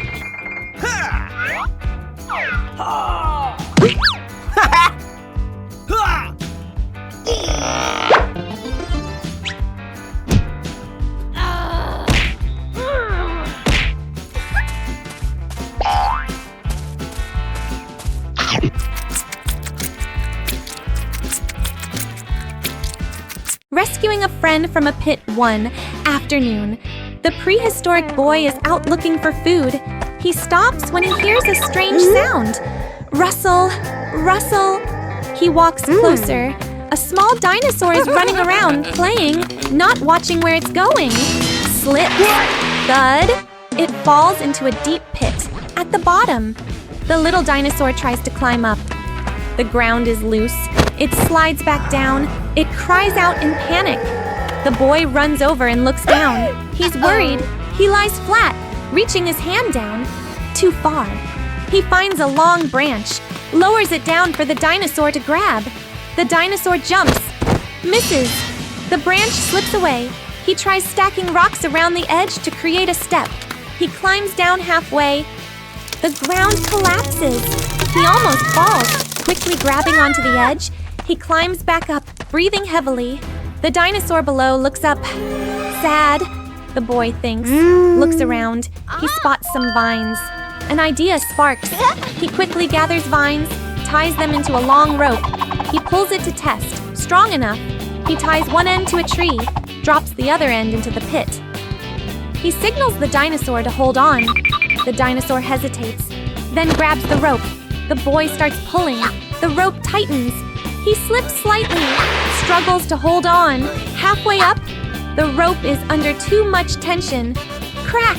Rescuing a friend from a pit one afternoon. The prehistoric boy is out looking for food. He stops when he hears a strange sound. Rustle, rustle. He walks closer. A small dinosaur is running around, playing, not watching where it's going. Slip, thud. It falls into a deep pit. At the bottom, the little dinosaur tries to climb up. The ground is loose. It slides back down. It cries out in panic. The boy runs over and looks down. He's worried. He lies flat, reaching his hand down. Too far. He finds a long branch, lowers it down for the dinosaur to grab. The dinosaur jumps, misses. The branch slips away. He tries stacking rocks around the edge to create a step. He climbs down halfway. The ground collapses. He almost falls, quickly grabbing onto the edge. He climbs back up, breathing heavily. The dinosaur below looks up. Sad, the boy thinks. Looks around. He spots some vines. An idea sparks. He quickly gathers vines, ties them into a long rope. He pulls it to test. Strong enough. He ties one end to a tree, drops the other end into the pit. He signals the dinosaur to hold on. The dinosaur hesitates, then grabs the rope. The boy starts pulling. The rope tightens. He slips slightly, struggles to hold on. Halfway up, the rope is under too much tension. Crack!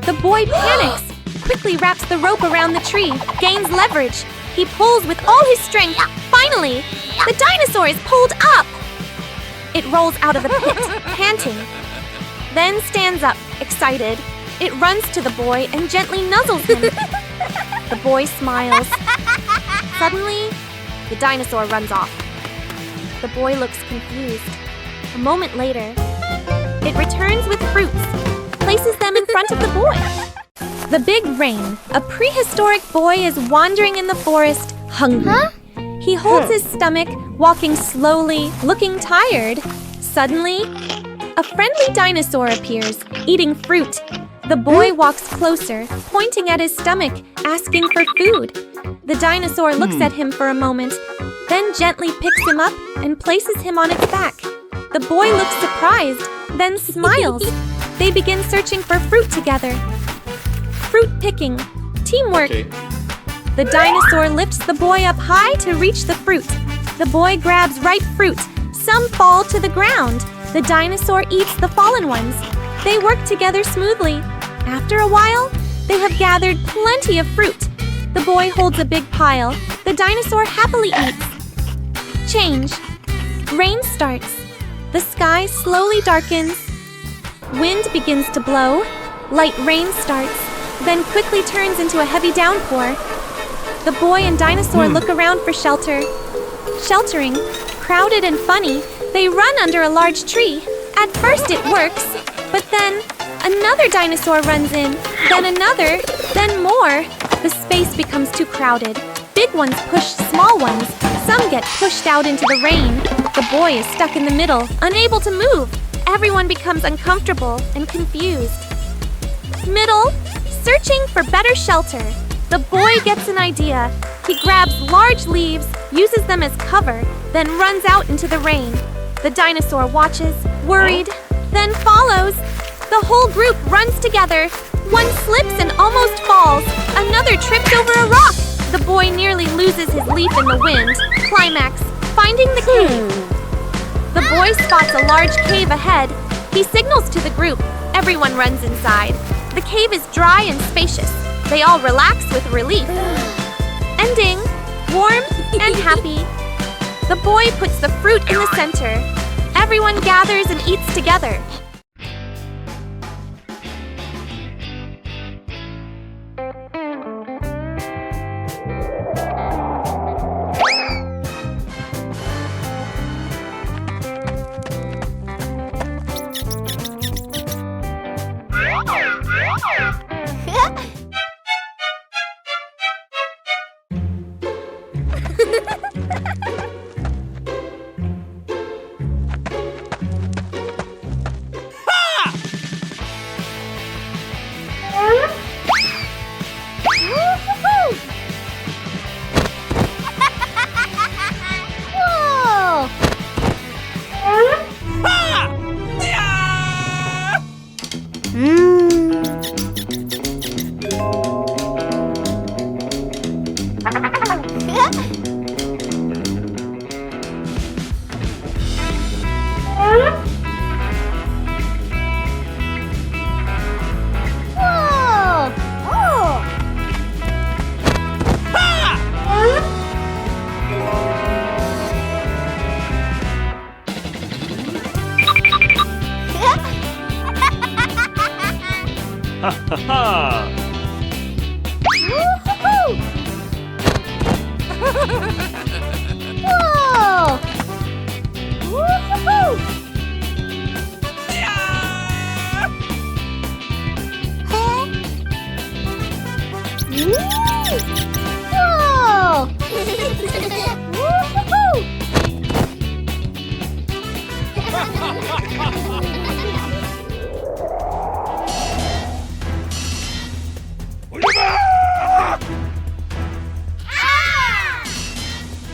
The boy panics, quickly wraps the rope around the tree, gains leverage. He pulls with all his strength. Finally, the dinosaur is pulled up! It rolls out of the pit, panting. Then stands up, excited. It runs to the boy and gently nuzzles him. The boy smiles. Suddenly, the dinosaur runs off. The boy looks confused. A moment later, it returns with fruits, places them in front of the boy. The big rain. A prehistoric boy is wandering in the forest, hungry. He holds his stomach, walking slowly, looking tired. Suddenly, a friendly dinosaur appears, eating fruit. The boy walks closer, pointing at his stomach, asking for food. The dinosaur looks at him for a moment, then gently picks him up and places him on its back. The boy looks surprised, then smiles. They begin searching for fruit together. Fruit picking. Teamwork. Okay. The dinosaur lifts the boy up high to reach the fruit. The boy grabs ripe fruit. Some fall to the ground. The dinosaur eats the fallen ones. They work together smoothly. After a while, they have gathered plenty of fruit. The boy holds a big pile. The dinosaur happily eats. Change. Rain starts. The sky slowly darkens. Wind begins to blow. Light rain starts, then quickly turns into a heavy downpour. The boy and dinosaur look around for shelter. Sheltering, crowded and funny, they run under a large tree. At first it works, but then another dinosaur runs in, then another, then more. The space becomes too crowded. Big ones push small ones. Some get pushed out into the rain. The boy is stuck in the middle, unable to move. Everyone becomes uncomfortable and confused. Middle, searching for better shelter. The boy gets an idea. He grabs large leaves, uses them as cover, then runs out into the rain. The dinosaur watches, worried, then follows. The whole group runs together. One slips and almost falls. Another trips over a rock. The boy nearly loses his leaf in the wind. Climax, finding the cave. The boy spots a large cave ahead. He signals to the group. Everyone runs inside. The cave is dry and spacious. They all relax with relief. Ending, warm and happy. The boy puts the fruit in the center. Everyone gathers and eats together.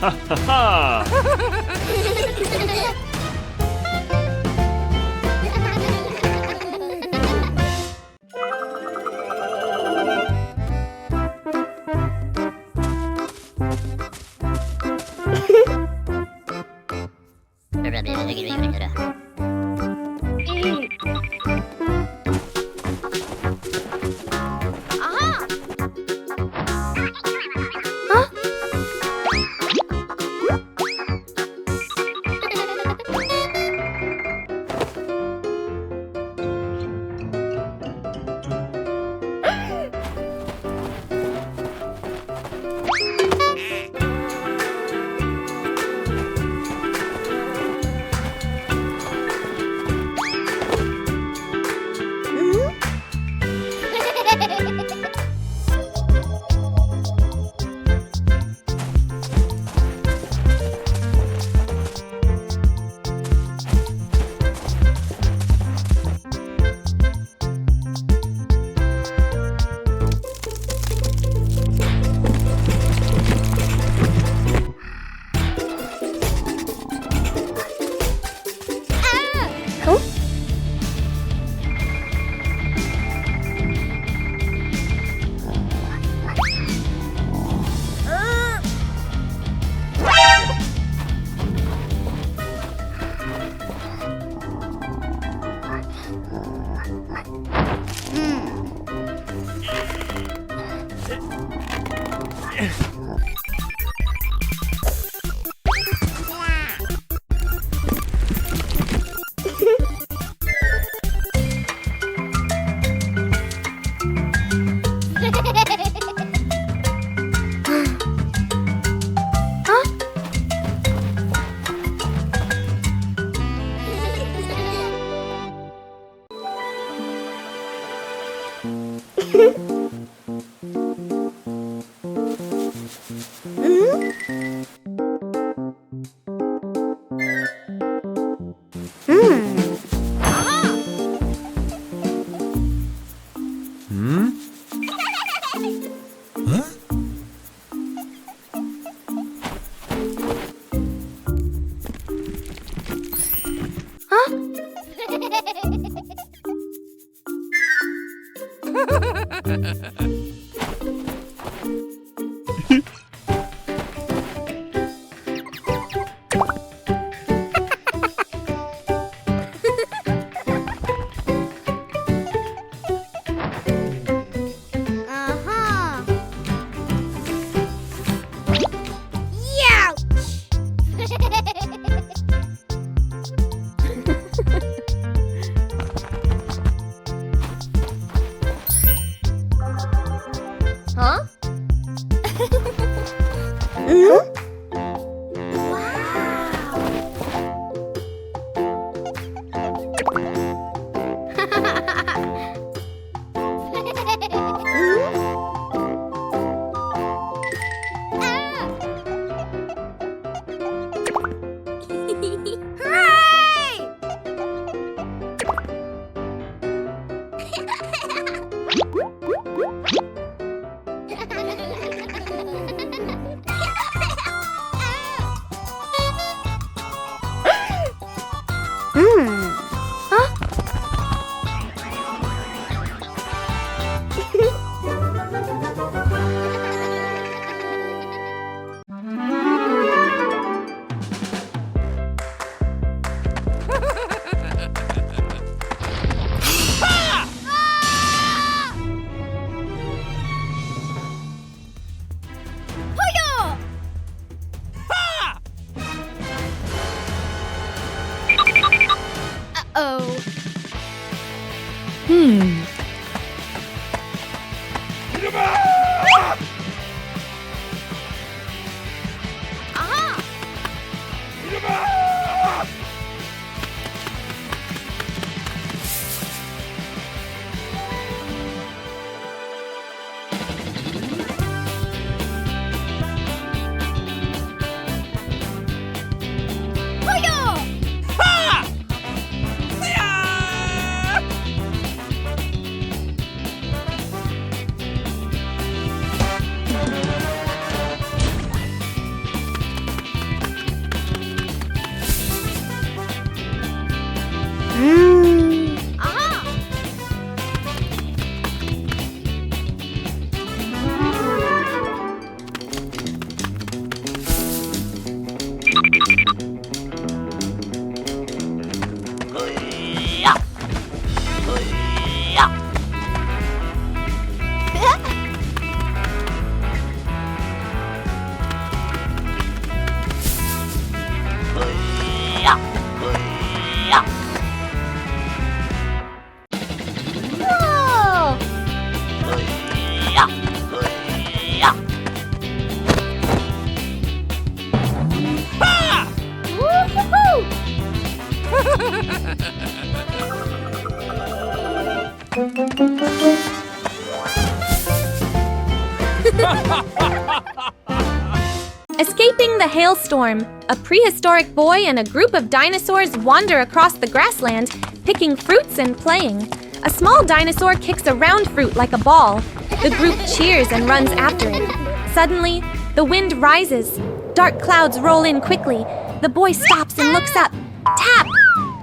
하하하. Escaping the hailstorm, a prehistoric boy and a group of dinosaurs wander across the grassland, picking fruits and playing. A small dinosaur kicks a round fruit like a ball. The group cheers and runs after it. Suddenly, the wind rises. Dark clouds roll in quickly. The boy stops and looks up. Tap!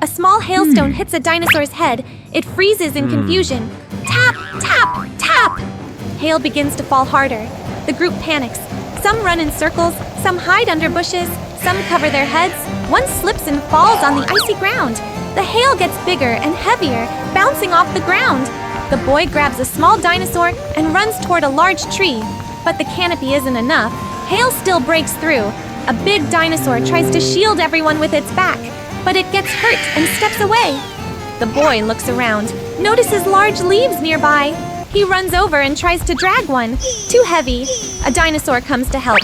A small hailstone hits a dinosaur's head. It freezes in confusion. Tap! Tap! Tap! Hail begins to fall harder. The group panics. Some run in circles, some hide under bushes, some cover their heads. One slips and falls on the icy ground. The hail gets bigger and heavier, bouncing off the ground. The boy grabs a small dinosaur and runs toward a large tree. But the canopy isn't enough. Hail still breaks through. A big dinosaur tries to shield everyone with its back, but it gets hurt and steps away. The boy looks around, notices large leaves nearby. He runs over and tries to drag one. Too heavy. A dinosaur comes to help.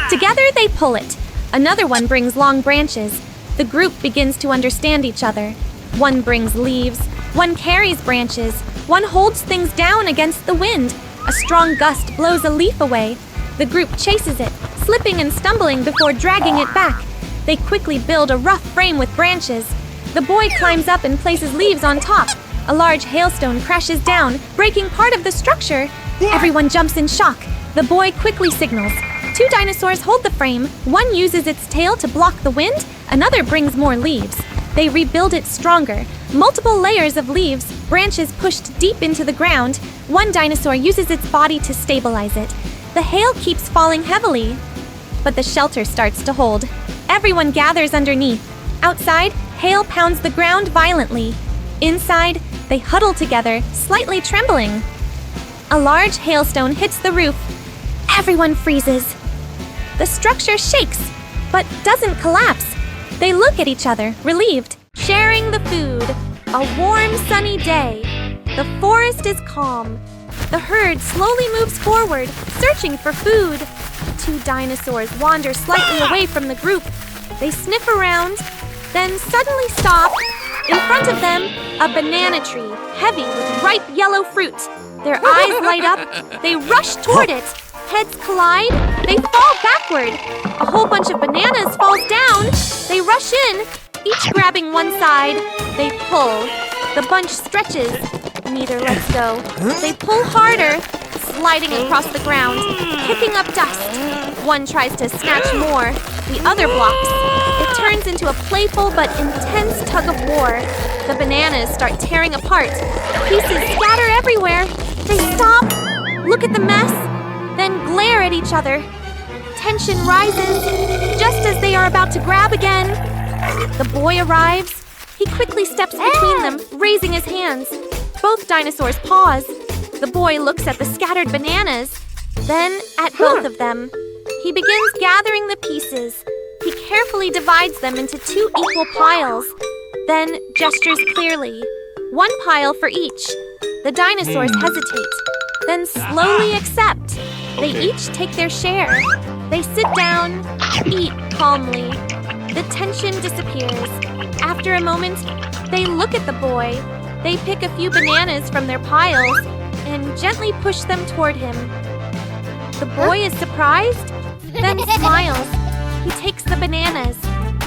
Together they pull it. Another one brings long branches. The group begins to understand each other. One brings leaves. One carries branches. One holds things down against the wind. A strong gust blows a leaf away. The group chases it, slipping and stumbling before dragging it back. They quickly build a rough frame with branches. The boy climbs up and places leaves on top. A large hailstone crashes down, breaking part of the structure. Everyone jumps in shock. The boy quickly signals. Two dinosaurs hold the frame. One uses its tail to block the wind. Another brings more leaves. They rebuild it stronger. Multiple layers of leaves, branches pushed deep into the ground. One dinosaur uses its body to stabilize it. The hail keeps falling heavily, but the shelter starts to hold. Everyone gathers underneath. Outside, hail pounds the ground violently. Inside, they huddle together, slightly trembling. A large hailstone hits the roof. Everyone freezes. The structure shakes, but doesn't collapse. They look at each other, relieved. Sharing the food. A warm, sunny day. The forest is calm. The herd slowly moves forward, searching for food. Two dinosaurs wander slightly away from the group. They sniff around, then suddenly stop. In front of them, a banana tree, heavy with ripe yellow fruit. Their eyes light up. They rush toward it. Heads collide. They fall backward. A whole bunch of bananas falls down. They rush in, each grabbing one side. They pull. The bunch stretches. Neither lets go. They pull harder, sliding across the ground, kicking up dust. One tries to snatch more. The other blocks. It turns into a playful but intense tug of war. The bananas start tearing apart. Pieces scatter everywhere. They stop, look at the mess, then glare at each other. Tension rises, just as they are about to grab again. The boy arrives. He quickly steps between them, raising his hands. Both dinosaurs pause. The boy looks at the scattered bananas, then at both of them. He begins gathering the pieces. He carefully divides them into two equal piles, then gestures clearly. One pile for each. The dinosaurs hesitate, then slowly accept. They each take their share. They sit down, eat calmly. The tension disappears. After a moment, they look at the boy. They pick a few bananas from their piles and gently push them toward him. The boy is surprised, then smiles. He takes the bananas.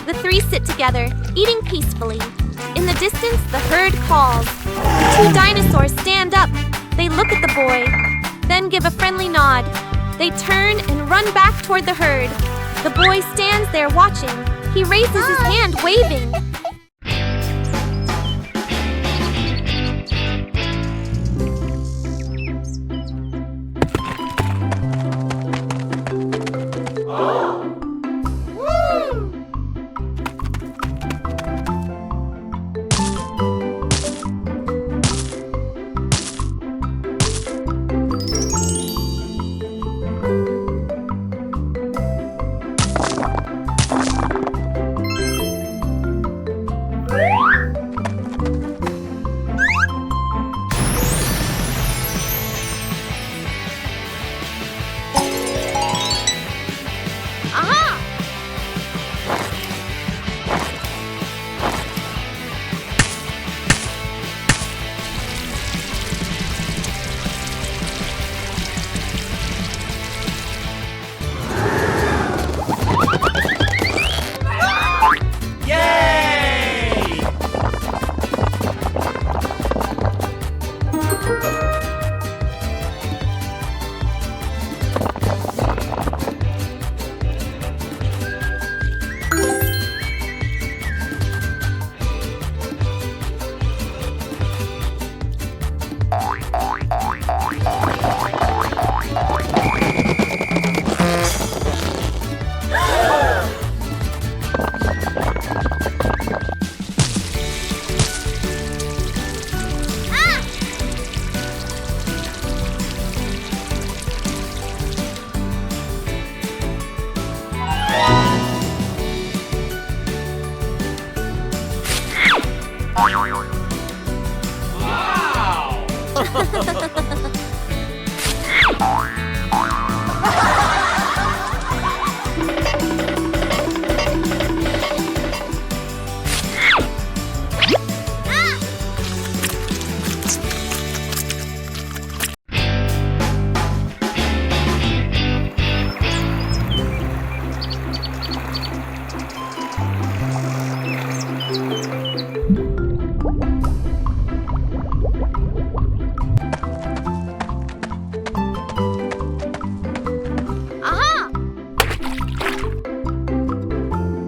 The three sit together, eating peacefully. In the distance, the herd calls. The two dinosaurs stand up. They look at the boy, then give a friendly nod. They turn and run back toward the herd. The boy stands there watching. He raises his hand, waving.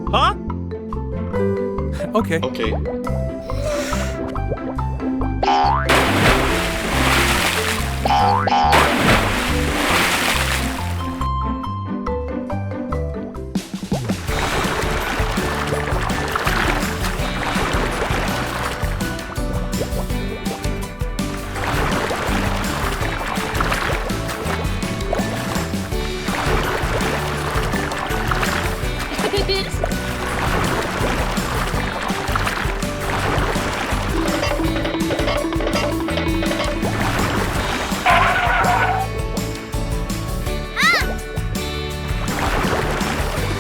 Huh? Okay. Okay.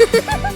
Ah!